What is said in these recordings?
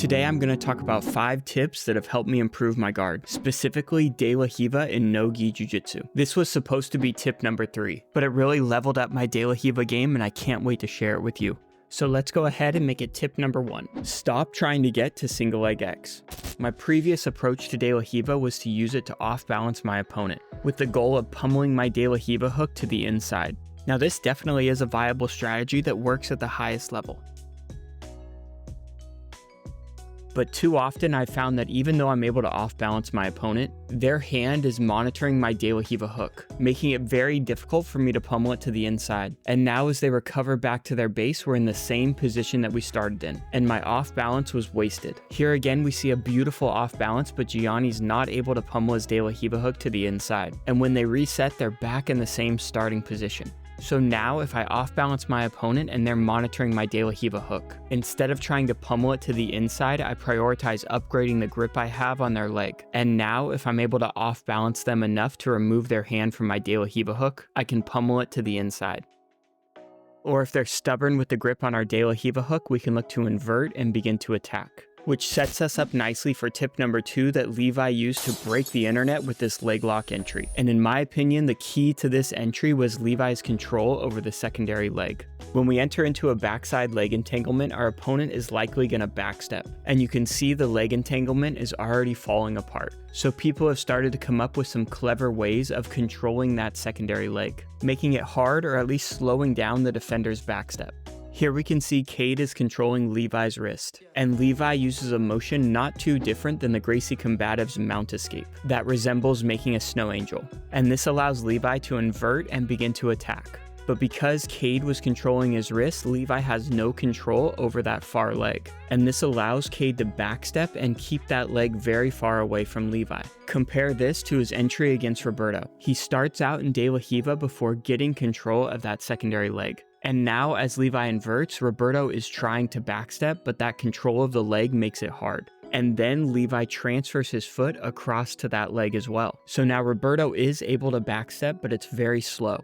Today I'm going to talk about 5 tips that have helped me improve my guard, specifically De La Riva in no-gi jiu-jitsu. This was supposed to be tip number 3, but it really leveled up my De La Riva game and I can't wait to share it with you. So let's go ahead and make it tip number 1. Stop trying to get to single leg X. My previous approach to De La Riva was to use it to off-balance my opponent, with the goal of pummeling my De La Riva hook to the inside. Now this definitely is a viable strategy that works at the highest level. But too often I've found that even though I'm able to off-balance my opponent, their hand is monitoring my De La Riva hook, making it very difficult for me to pummel it to the inside. And now as they recover back to their base, we're in the same position that we started in, and my off-balance was wasted. Here again we see a beautiful off-balance, but Gianni's not able to pummel his De La Riva hook to the inside. And when they reset, they're back in the same starting position. So now if I off-balance my opponent and they're monitoring my De La Riva hook, instead of trying to pummel it to the inside, I prioritize upgrading the grip I have on their leg. And now if I'm able to off-balance them enough to remove their hand from my De La Riva hook, I can pummel it to the inside. Or if they're stubborn with the grip on our De La Riva hook, we can look to invert and begin to attack. Which sets us up nicely for tip number 2 that Levi used to break the internet with this leg lock entry. And in my opinion, the key to this entry was Levi's control over the secondary leg. When we enter into a backside leg entanglement, our opponent is likely going to backstep. And you can see the leg entanglement is already falling apart. So people have started to come up with some clever ways of controlling that secondary leg, making it hard or at least slowing down the defender's backstep. Here we can see Cade is controlling Levi's wrist, and Levi uses a motion not too different than the Gracie Combative's mount escape that resembles making a snow angel, and this allows Levi to invert and begin to attack. But because Cade was controlling his wrist, Levi has no control over that far leg, and this allows Cade to backstep and keep that leg very far away from Levi. Compare this to his entry against Roberto. He starts out in De La Riva before getting control of that secondary leg. And now as Levi inverts, Roberto is trying to backstep, but that control of the leg makes it hard. And then Levi transfers his foot across to that leg as well. So now Roberto is able to backstep, but it's very slow.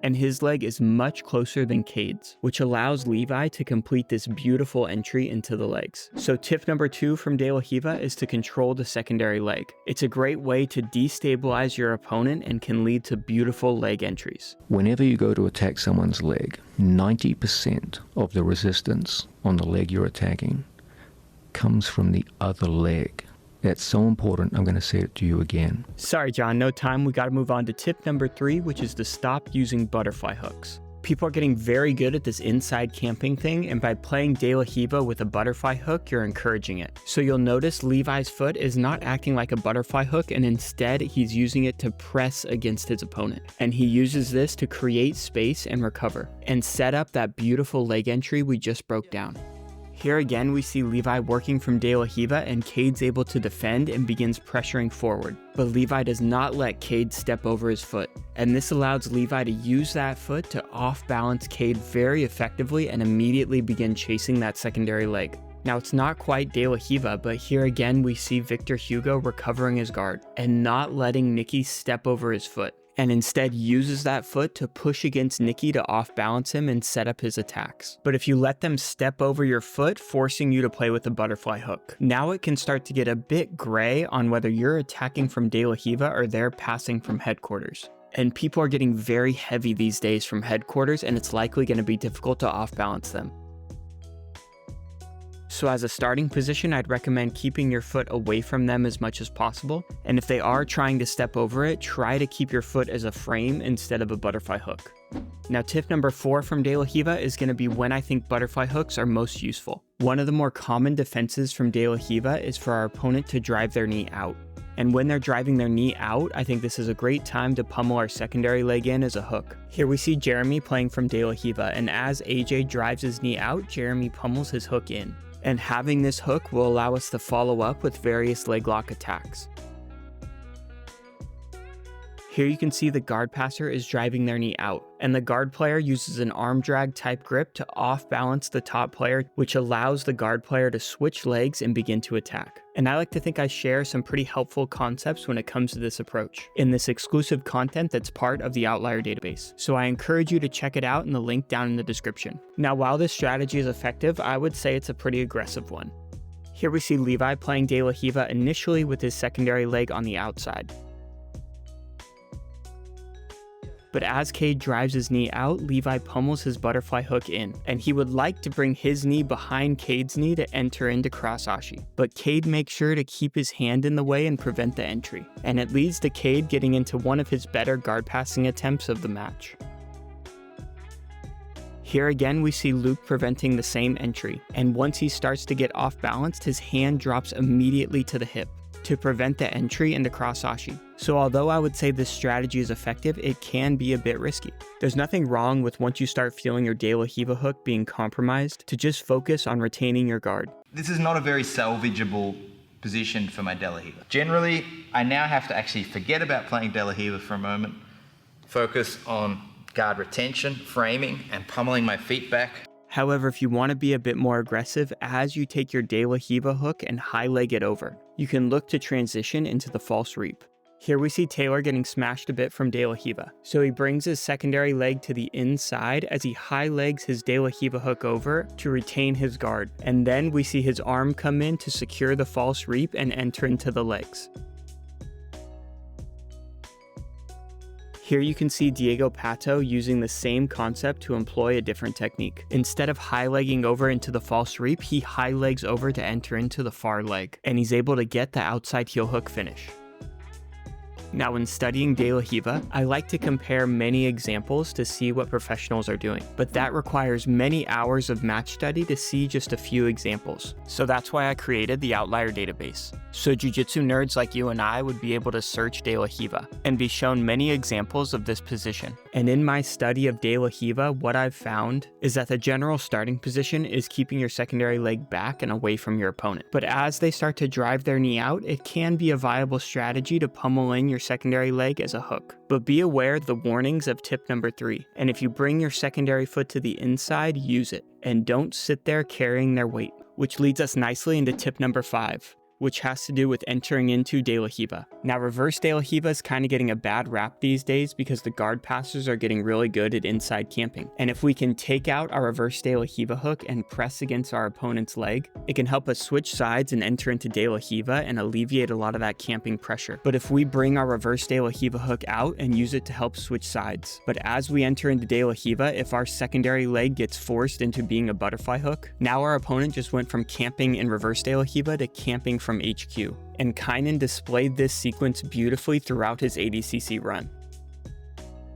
And his leg is much closer than Cade's, which allows Levi to complete this beautiful entry into the legs. So tip number 2 from De La Riva is to control the secondary leg. It's a great way to destabilize your opponent and can lead to beautiful leg entries. Whenever you go to attack someone's leg, 90% of the resistance on the leg you're attacking comes from the other leg. That's so important, I'm going to say it to you again. Sorry John, no time, we gotta move on to tip number 3, which is to stop using butterfly hooks. People are getting very good at this inside camping thing, and by playing De La Riva with a butterfly hook, you're encouraging it. So you'll notice Levi's foot is not acting like a butterfly hook, and instead he's using it to press against his opponent. And he uses this to create space and recover, and set up that beautiful leg entry we just broke down. Here again we see Levi working from De La Riva, and Cade's able to defend and begins pressuring forward. But Levi does not let Cade step over his foot, and this allows Levi to use that foot to off-balance Cade very effectively and immediately begin chasing that secondary leg. Now it's not quite De La Riva, but here again we see Victor Hugo recovering his guard and not letting Nicky step over his foot, and instead uses that foot to push against Nicky to off-balance him and set up his attacks. But if you let them step over your foot, forcing you to play with a butterfly hook, now it can start to get a bit gray on whether you're attacking from De La Riva or they're passing from headquarters. And people are getting very heavy these days from headquarters, and it's likely going to be difficult to off-balance them. So as a starting position, I'd recommend keeping your foot away from them as much as possible. And if they are trying to step over it, try to keep your foot as a frame instead of a butterfly hook. Now tip number 4 from De La Riva is going to be when I think butterfly hooks are most useful. One of the more common defenses from De La Riva is for our opponent to drive their knee out. And when they're driving their knee out, I think this is a great time to pummel our secondary leg in as a hook. Here we see Jeremy playing from De La Riva, and as AJ drives his knee out, Jeremy pummels his hook in. And having this hook will allow us to follow up with various leg lock attacks. Here you can see the guard passer is driving their knee out, and the guard player uses an arm drag type grip to off-balance the top player, which allows the guard player to switch legs and begin to attack. And I like to think I share some pretty helpful concepts when it comes to this approach in this exclusive content that's part of the Outlier database. So I encourage you to check it out in the link down in the description. Now, while this strategy is effective, I would say it's a pretty aggressive one. Here we see Levi playing De La Riva initially with his secondary leg on the outside. But as Cade drives his knee out, Levi pummels his butterfly hook in, and he would like to bring his knee behind Cade's knee to enter into cross-ashi. But Cade makes sure to keep his hand in the way and prevent the entry, and it leads to Cade getting into one of his better guard passing attempts of the match. Here again we see Luke preventing the same entry, and once he starts to get off balanced, his hand drops immediately to the hip to prevent the entry into cross-ashi. So although I would say this strategy is effective, it can be a bit risky. There's nothing wrong with once you start feeling your De La Riva hook being compromised to just focus on retaining your guard. This is not a very salvageable position for my De La Riva. Generally, I now have to actually forget about playing De La Riva for a moment, focus on guard retention, framing, and pummeling my feet back. However, if you want to be a bit more aggressive as you take your De La Riva hook and high leg it over, you can look to transition into the false reap. Here we see Taylor getting smashed a bit from De La Riva, so he brings his secondary leg to the inside as he high legs his De La Riva hook over to retain his guard, and then we see his arm come in to secure the false reap and enter into the legs. Here you can see Diego Pato using the same concept to employ a different technique. Instead of high-legging over into the false reap, he high-legs over to enter into the far leg, and he's able to get the outside heel hook finish. Now, when studying De La Riva, I like to compare many examples to see what professionals are doing, but that requires many hours of match study to see just a few examples. So that's why I created the Outlier database. So jiu-jitsu nerds like you and I would be able to search De La Riva and be shown many examples of this position. And in my study of De La Riva, what I've found is that the general starting position is keeping your secondary leg back and away from your opponent. But as they start to drive their knee out, it can be a viable strategy to pummel in your secondary leg as a hook. But be aware of the warnings of tip number 3. And if you bring your secondary foot to the inside, use it. And don't sit there carrying their weight. Which leads us nicely into tip number 5. Which has to do with entering into De La Riva. Now, reverse De La Riva is kind of getting a bad rap these days because the guard passers are getting really good at inside camping. And if we can take out our reverse De La Riva hook and press against our opponent's leg, it can help us switch sides and enter into De La Riva and alleviate a lot of that camping pressure. But if we bring our reverse De La Riva hook out and use it to help switch sides, but as we enter into De La Riva, if our secondary leg gets forced into being a butterfly hook, now our opponent just went from camping in reverse De La Riva to camping from HQ, and Kynan displayed this sequence beautifully throughout his ADCC run.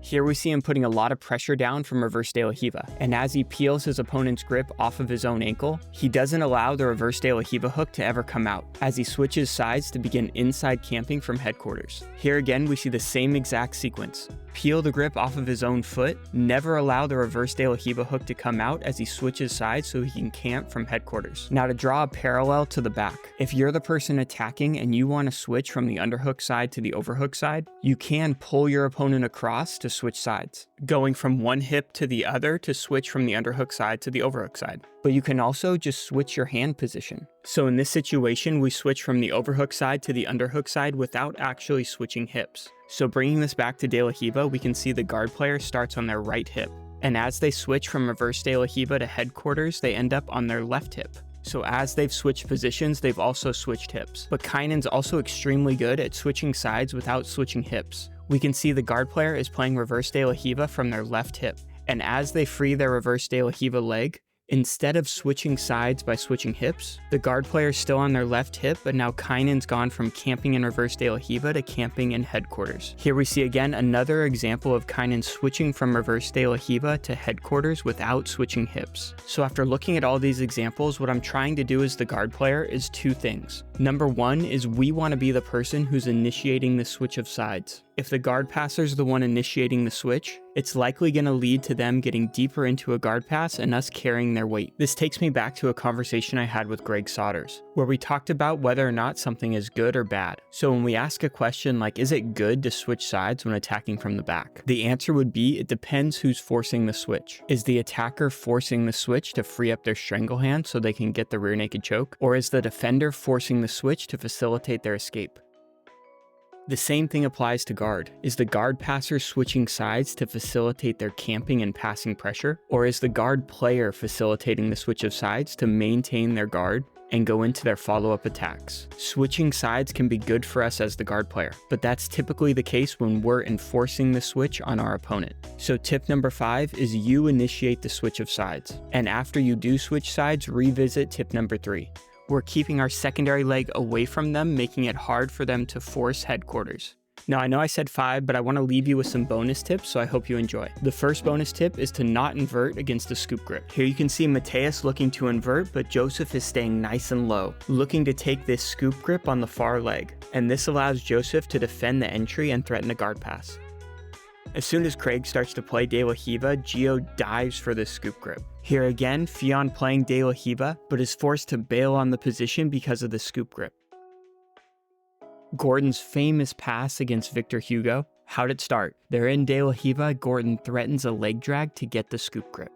Here we see him putting a lot of pressure down from reverse De La Riva, and as he peels his opponent's grip off of his own ankle, he doesn't allow the reverse De La Riva hook to ever come out, as he switches sides to begin inside camping from headquarters. Here again we see the same exact sequence. Peel the grip off of his own foot, never allow the reverse De La Riva hook to come out as he switches sides so he can camp from headquarters. Now, to draw a parallel to the back, if you're the person attacking and you want to switch from the underhook side to the overhook side, you can pull your opponent across to switch sides, going from one hip to the other to switch from the underhook side to the overhook side. But you can also just switch your hand position. So in this situation, we switch from the overhook side to the underhook side without actually switching hips. So bringing this back to De La Riva, we can see the guard player starts on their right hip. And as they switch from reverse De La Riva to headquarters, they end up on their left hip. So as they've switched positions, they've also switched hips. But Kynan's also extremely good at switching sides without switching hips. We can see the guard player is playing reverse De La Riva from their left hip. And as they free their reverse De La Riva leg, instead of switching sides by switching hips, the guard player is still on their left hip, but now Kynan's gone from camping in reverse De La Riva to camping in headquarters. Here we see again another example of Kynan switching from reverse De La Riva to headquarters without switching hips. So after looking at all these examples, what I'm trying to do as the guard player is 2 things. Number 1 is we want to be the person who's initiating the switch of sides. If the guard passer is the one initiating the switch, it's likely going to lead to them getting deeper into a guard pass and us carrying their weight. This takes me back to a conversation I had with Greg Sodders, where we talked about whether or not something is good or bad. So when we ask a question like, is it good to switch sides when attacking from the back? The answer would be, it depends who's forcing the switch. Is the attacker forcing the switch to free up their stranglehand so they can get the rear naked choke? Or is the defender forcing the switch to facilitate their escape? The same thing applies to guard. Is the guard passer switching sides to facilitate their camping and passing pressure? Or is the guard player facilitating the switch of sides to maintain their guard and go into their follow-up attacks. Switching sides can be good for us as the guard player, but that's typically the case when we're enforcing the switch on our opponent. So tip number 5 is you initiate the switch of sides, and after you do switch sides, revisit tip number 3. We're keeping our secondary leg away from them, making it hard for them to force headquarters. Now, I know I said 5, but I want to leave you with some bonus tips, so I hope you enjoy. The first bonus tip is to not invert against the scoop grip. Here you can see Mateus looking to invert, but Joseph is staying nice and low, looking to take this scoop grip on the far leg, and this allows Joseph to defend the entry and threaten a guard pass. As soon as Craig starts to play De La Riva, Gio dives for this scoop grip. Here again, Fionn playing De La Riva, but is forced to bail on the position because of the scoop grip. Gordon's famous pass against Victor Hugo. How'd it start? They're in De La Riva, Gordon threatens a leg drag to get the scoop grip.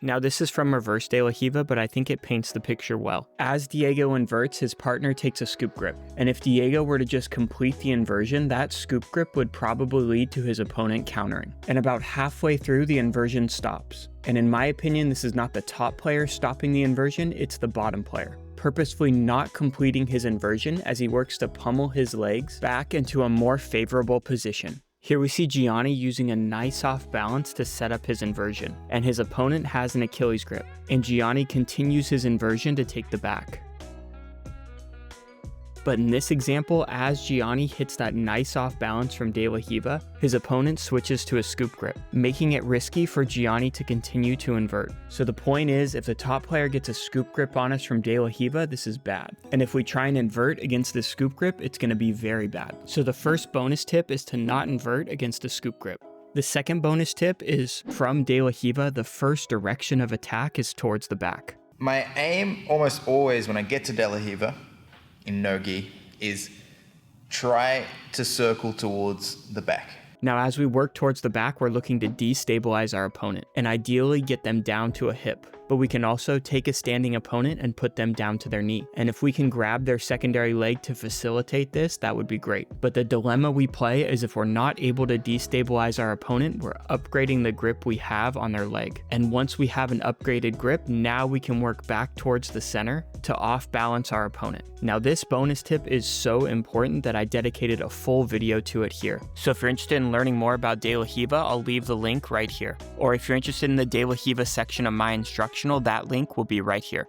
Now this is from reverse De La Riva, but I think it paints the picture well. As Diego inverts, his partner takes a scoop grip, and if Diego were to just complete the inversion, that scoop grip would probably lead to his opponent countering. And about halfway through, the inversion stops. And in my opinion, this is not the top player stopping the inversion, it's the bottom player, purposefully not completing his inversion as he works to pummel his legs back into a more favorable position. Here we see Gianni using a nice off balance to set up his inversion, and his opponent has an Achilles grip, and Gianni continues his inversion to take the back. But in this example, as Gianni hits that nice off balance from De La Riva, his opponent switches to a scoop grip, making it risky for Gianni to continue to invert. So the point is, if the top player gets a scoop grip on us from De La Riva, this is bad. And if we try and invert against this scoop grip, it's going to be very bad. So the first bonus tip is to not invert against a scoop grip. The second bonus tip is, from De La Riva, the first direction of attack is towards the back. My aim almost always when I get to De La Riva in no-gi is try to circle towards the back. Now, as we work towards the back, we're looking to destabilize our opponent and ideally get them down to a hip. But we can also take a standing opponent and put them down to their knee. And if we can grab their secondary leg to facilitate this, that would be great. But the dilemma we play is if we're not able to destabilize our opponent, we're upgrading the grip we have on their leg. And once we have an upgraded grip, now we can work back towards the center to off balance our opponent. Now this bonus tip is so important that I dedicated a full video to it here. So if you're interested in learning more about De La Riva, I'll leave the link right here. Or if you're interested in the De La Riva section of my instructional, that link will be right here.